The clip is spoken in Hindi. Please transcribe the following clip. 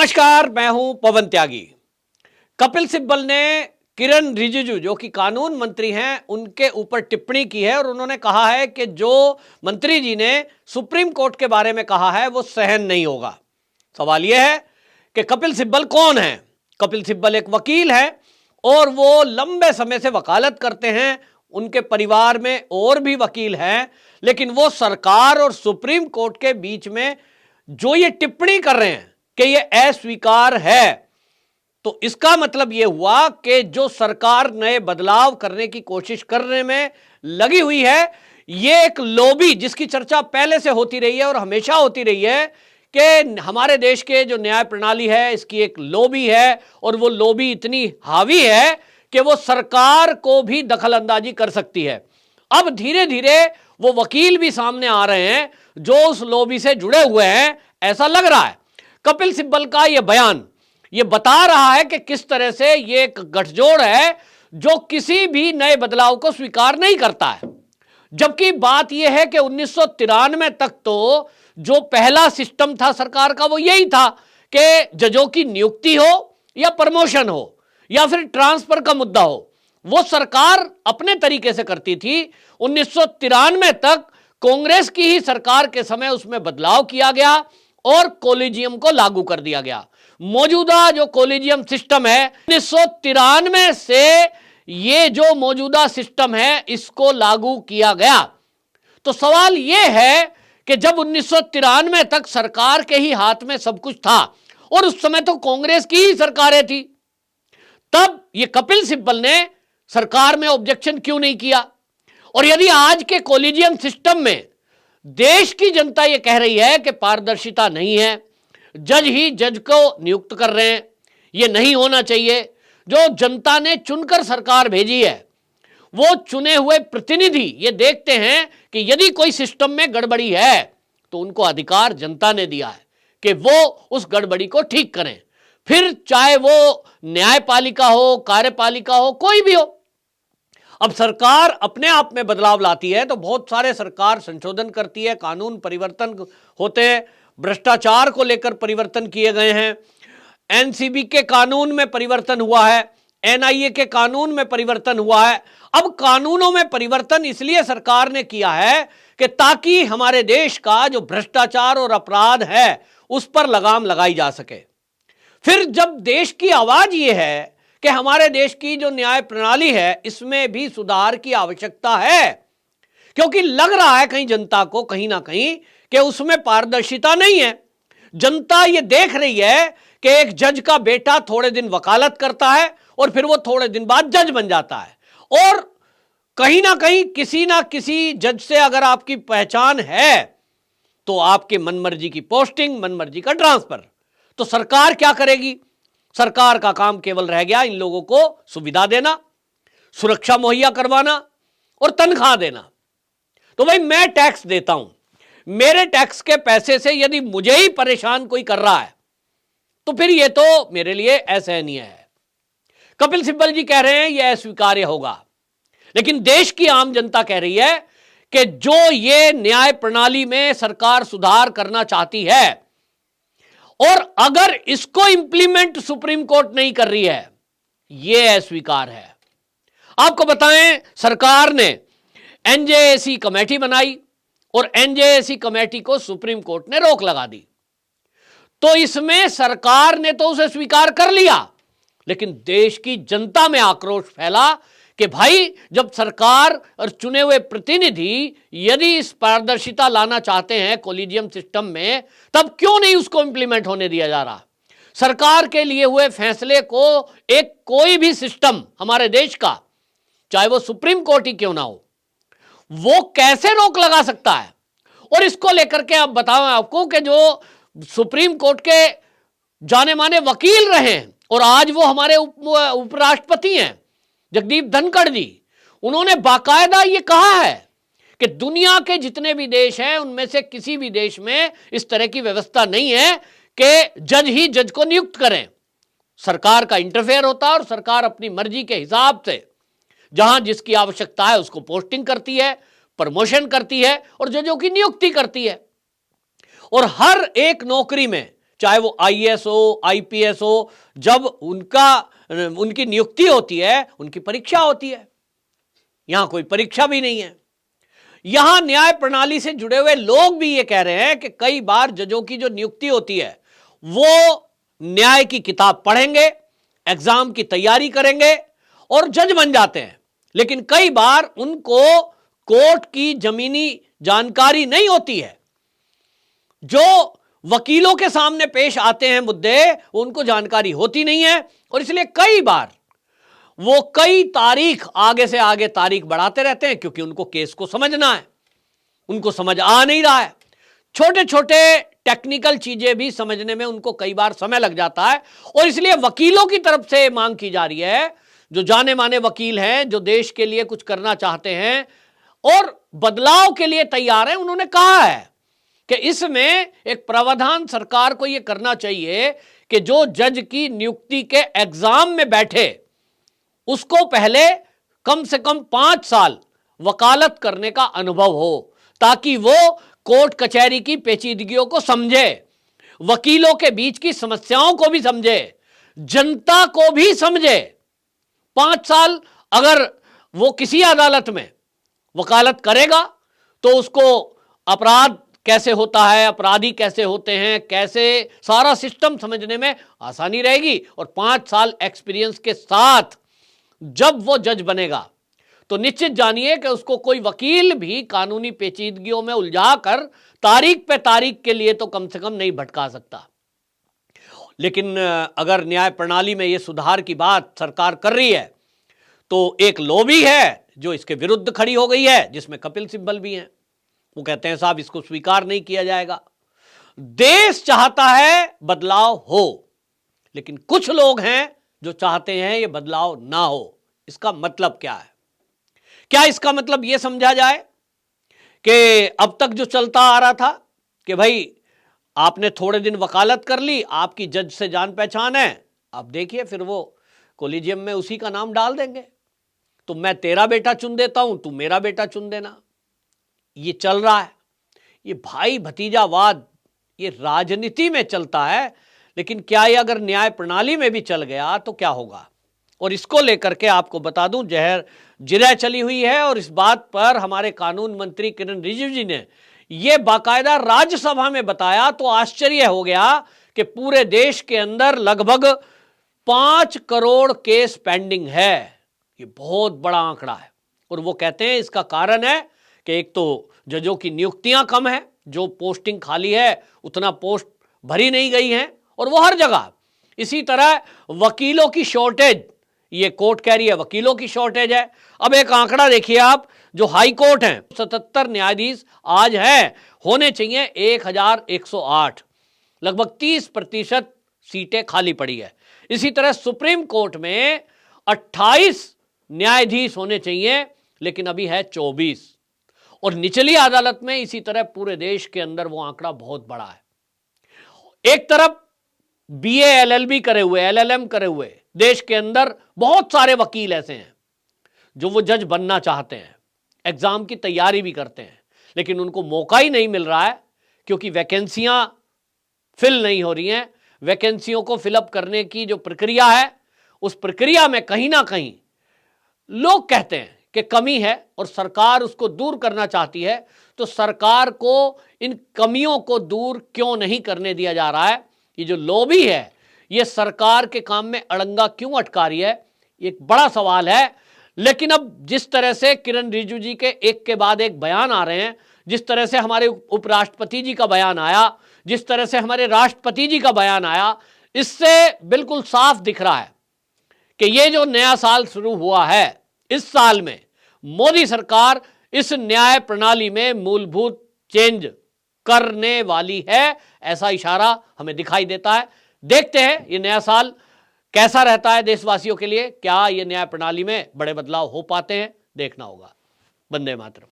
नमस्कार, मैं हूं पवन त्यागी। कपिल सिब्बल ने किरण रिजिजू जो कि कानून मंत्री हैं उनके ऊपर टिप्पणी की है और उन्होंने कहा है कि जो मंत्री जी ने सुप्रीम कोर्ट के बारे में कहा है वो सहन नहीं होगा। सवाल यह है कि कपिल सिब्बल कौन है। कपिल सिब्बल एक वकील है और वो लंबे समय से वकालत करते हैं। उनके परिवार में और भी वकील हैं, लेकिन वो सरकार और सुप्रीम कोर्ट के बीच में जो ये टिप्पणी कर रहे हैं कि ये अस्वीकार है, तो इसका मतलब यह हुआ कि जो सरकार नए बदलाव करने की कोशिश करने में लगी हुई है, ये एक लॉबी जिसकी चर्चा पहले से होती रही है और हमेशा होती रही है कि हमारे देश के जो न्याय प्रणाली है इसकी एक लॉबी है और वो लॉबी इतनी हावी है कि वो सरकार को भी दखल अंदाजी कर सकती है। अब धीरे धीरे वो वकील भी सामने आ रहे हैं जो उस लॉबी से जुड़े हुए हैं, ऐसा लग रहा है। कपिल सिब्बल का यह बयान ये बता रहा है कि किस तरह से ये एक गठजोड़ है जो किसी भी नए बदलाव को स्वीकार नहीं करता है। जबकि बात यह है कि 1993 तक तो जो पहला सिस्टम था सरकार का वो यही था कि जजों की नियुक्ति हो या प्रमोशन हो या फिर ट्रांसफर का मुद्दा हो, वो सरकार अपने तरीके से करती थी। 1993 तक कांग्रेस की ही सरकार के समय उसमें बदलाव किया गया और कॉलेजियम को लागू कर दिया गया। मौजूदा जो कॉलेजियम सिस्टम है 1993 से ये जो मौजूदा सिस्टम है इसको लागू किया गया। तो सवाल यह है कि जब 1993 तक सरकार के ही हाथ में सब कुछ था और उस समय तो कांग्रेस की ही सरकारें थी, तब ये कपिल सिब्बल ने सरकार में ऑब्जेक्शन क्यों नहीं किया। और यदि आज के कॉलेजियम सिस्टम में देश की जनता यह कह रही है कि पारदर्शिता नहीं है, जज ही जज को नियुक्त कर रहे हैं, यह नहीं होना चाहिए। जो जनता ने चुनकर सरकार भेजी है वो चुने हुए प्रतिनिधि ये देखते हैं कि यदि कोई सिस्टम में गड़बड़ी है तो उनको अधिकार जनता ने दिया है कि वो उस गड़बड़ी को ठीक करें, फिर चाहे वो न्यायपालिका हो, कार्यपालिका हो, कोई भी हो। अब सरकार अपने आप में बदलाव लाती है तो बहुत सारे सरकार संशोधन करती है, कानून परिवर्तन होते हैं, भ्रष्टाचार को लेकर परिवर्तन किए गए हैं, एनसीबी के कानून में परिवर्तन हुआ है, एनआईए के कानून में परिवर्तन हुआ है। अब कानूनों में परिवर्तन इसलिए सरकार ने किया है कि ताकि हमारे देश का जो भ्रष्टाचार और अपराध है उस पर लगाम लगाई जा सके। फिर जब देश की आवाज यह है कि हमारे देश की जो न्याय प्रणाली है इसमें भी सुधार की आवश्यकता है, क्योंकि लग रहा है कहीं जनता को कहीं ना कहीं कि उसमें पारदर्शिता नहीं है। जनता ये देख रही है कि एक जज का बेटा थोड़े दिन वकालत करता है और फिर वो थोड़े दिन बाद जज बन जाता है, और कहीं ना किसी जज से अगर आपकी पहचान है तो आपके मनमर्जी की पोस्टिंग, मनमर्जी का ट्रांसफर। तो सरकार क्या करेगी? सरकार का काम केवल रह गया इन लोगों को सुविधा देना, सुरक्षा मुहैया करवाना और तनख्वाह देना। तो भाई मैं टैक्स देता हूं, मेरे टैक्स के पैसे से यदि मुझे ही परेशान कोई कर रहा है तो फिर यह तो मेरे लिए असहनीय है। कपिल सिब्बल जी कह रहे हैं यह अस्वीकार्य होगा, लेकिन देश की आम जनता कह रही है कि जो ये न्याय प्रणाली में सरकार सुधार करना चाहती है और अगर इसको इंप्लीमेंट सुप्रीम कोर्ट नहीं कर रही है, यह अस्वीकार है। आपको बताएं, सरकार ने एनजेएसी कमेटी बनाई और एनजेएसी कमेटी को सुप्रीम कोर्ट ने रोक लगा दी। तो इसमें सरकार ने तो उसे स्वीकार कर लिया, लेकिन देश की जनता में आक्रोश फैला कि भाई जब सरकार और चुने हुए प्रतिनिधि यदि इस पारदर्शिता लाना चाहते हैं कॉलेजियम सिस्टम में, तब क्यों नहीं उसको इंप्लीमेंट होने दिया जा रहा। सरकार के लिए हुए फैसले को एक कोई भी सिस्टम हमारे देश का, चाहे वो सुप्रीम कोर्ट ही क्यों ना हो, वो कैसे रोक लगा सकता है। और इसको लेकर के अब बताऊं आपको कि जो सुप्रीम कोर्ट के जाने माने वकील रहे हैं और आज वो हमारे उपराष्ट्रपति हैं जगदीप धनखड़ जी, उन्होंने बाकायदा ये कहा है कि दुनिया के जितने भी देश हैं उनमें से किसी भी देश में इस तरह की व्यवस्था नहीं है कि जज ही जज को नियुक्त करें। सरकार का इंटरफेयर होता है और सरकार अपनी मर्जी के हिसाब से जहां जिसकी आवश्यकता है उसको पोस्टिंग करती है, प्रमोशन करती है और जजों की नियुक्ति करती है। और हर एक नौकरी में चाहे वो आईएएस हो, आईपीएस हो, जब उनकी नियुक्ति होती है, उनकी परीक्षा होती है। यहां कोई परीक्षा भी नहीं है। यहां न्याय प्रणाली से जुड़े हुए लोग भी ये कह रहे हैं कि कई बार जजों की जो नियुक्ति होती है वो न्याय की किताब पढ़ेंगे, एग्जाम की तैयारी करेंगे और जज बन जाते हैं, लेकिन कई बार उनको कोर्ट की जमीनी जानकारी नहीं होती है। जो वकीलों के सामने पेश आते हैं मुद्दे, उनको जानकारी होती नहीं है और इसलिए कई बार वो कई तारीख आगे से आगे तारीख बढ़ाते रहते हैं, क्योंकि उनको केस को समझना है, उनको समझ आ नहीं रहा है। छोटे छोटे टेक्निकल चीजें भी समझने में उनको कई बार समय लग जाता है और इसलिए वकीलों की तरफ से मांग की जा रही है, जो जाने माने वकील हैं, जो देश के लिए कुछ करना चाहते हैं और बदलाव के लिए तैयार हैं, उन्होंने कहा है कि इसमें एक प्रावधान सरकार को यह करना चाहिए कि जो जज की नियुक्ति के एग्जाम में बैठे उसको पहले कम से कम 5 साल वकालत करने का अनुभव हो, ताकि वो कोर्ट कचहरी की पेचीदगियों को समझे, वकीलों के बीच की समस्याओं को भी समझे, जनता को भी समझे। 5 साल अगर वो किसी अदालत में वकालत करेगा तो उसको अपराध कैसे होता है, अपराधी कैसे होते हैं, कैसे सारा सिस्टम समझने में आसानी रहेगी और 5 साल एक्सपीरियंस के साथ जब वो जज बनेगा तो निश्चित जानिए कि उसको कोई वकील भी कानूनी पेचीदगियों में उलझाकर तारीख पे तारीख के लिए तो कम से कम नहीं भटका सकता। लेकिन अगर न्याय प्रणाली में ये सुधार की बात सरकार कर रही है तो एक लॉबी है जो इसके विरुद्ध खड़ी हो गई है, जिसमें कपिल सिब्बल भी हैं। वो कहते हैं साहब इसको स्वीकार नहीं किया जाएगा। देश चाहता है बदलाव हो, लेकिन कुछ लोग हैं जो चाहते हैं ये बदलाव ना हो। इसका मतलब क्या है? क्या इसका मतलब यह समझा जाए कि अब तक जो चलता आ रहा था कि भाई आपने थोड़े दिन वकालत कर ली, आपकी जज से जान पहचान है, अब देखिए फिर वो कोलिजियम में उसी का नाम डाल देंगे, तो मैं तेरा बेटा चुन देता हूं, तू मेरा बेटा चुन देना। ये चल रहा है, ये भाई भतीजावाद ये राजनीति में चलता है, लेकिन क्या ये अगर न्याय प्रणाली में भी चल गया तो क्या होगा? और इसको लेकर के आपको बता दूं जहर जिरह चली हुई है और इस बात पर हमारे कानून मंत्री किरण रिजिजू जी ने यह बाकायदा राज्यसभा में बताया तो आश्चर्य हो गया कि पूरे देश के अंदर लगभग 5 करोड़ केस पेंडिंग है। ये बहुत बड़ा आंकड़ा है और वो कहते हैं इसका कारण है कि एक तो जजों की नियुक्तियां कम है, जो पोस्टिंग खाली है उतना पोस्ट भरी नहीं गई है और वो हर जगह। इसी तरह वकीलों की शॉर्टेज, ये कोर्ट कह रही है वकीलों की शॉर्टेज है। अब एक आंकड़ा देखिए आप, जो हाई कोर्ट हैं 77 न्यायाधीश आज हैं, होने चाहिए 1108, लगभग 30% सीटें खाली पड़ी है। इसी तरह सुप्रीम कोर्ट में 28 न्यायाधीश होने चाहिए, लेकिन अभी है 24 और निचली अदालत में इसी तरह पूरे देश के अंदर वो आंकड़ा बहुत बड़ा है। एक तरफ बीए एलएलबी करे हुए, एलएलएम करे हुए देश के अंदर बहुत सारे वकील ऐसे हैं जो वो जज बनना चाहते हैं, एग्जाम की तैयारी भी करते हैं, लेकिन उनको मौका ही नहीं मिल रहा है क्योंकि वैकेंसियां फिल नहीं हो रही हैं। वैकेंसियों को फिलअप करने की जो प्रक्रिया है, उस प्रक्रिया में कहीं ना कहीं लोग कहते हैं कि कमी है और सरकार उसको दूर करना चाहती है। तो सरकार को इन कमियों को दूर क्यों नहीं करने दिया जा रहा है? ये जो लॉबी है ये सरकार के काम में अड़ंगा क्यों अटका रही है? एक बड़ा सवाल है। लेकिन अब जिस तरह से किरण रिजिजू जी के एक के बाद एक बयान आ रहे हैं, जिस तरह से हमारे उपराष्ट्रपति जी का बयान आया, जिस तरह से हमारे राष्ट्रपति जी का बयान आया, इससे बिल्कुल साफ दिख रहा है कि ये जो नया साल शुरू हुआ है, इस साल में मोदी सरकार इस न्याय प्रणाली में मूलभूत चेंज करने वाली है, ऐसा इशारा हमें दिखाई देता है। देखते हैं ये नया साल कैसा रहता है देशवासियों के लिए, क्या ये न्याय प्रणाली में बड़े बदलाव हो पाते हैं, देखना होगा। वंदे मातरम।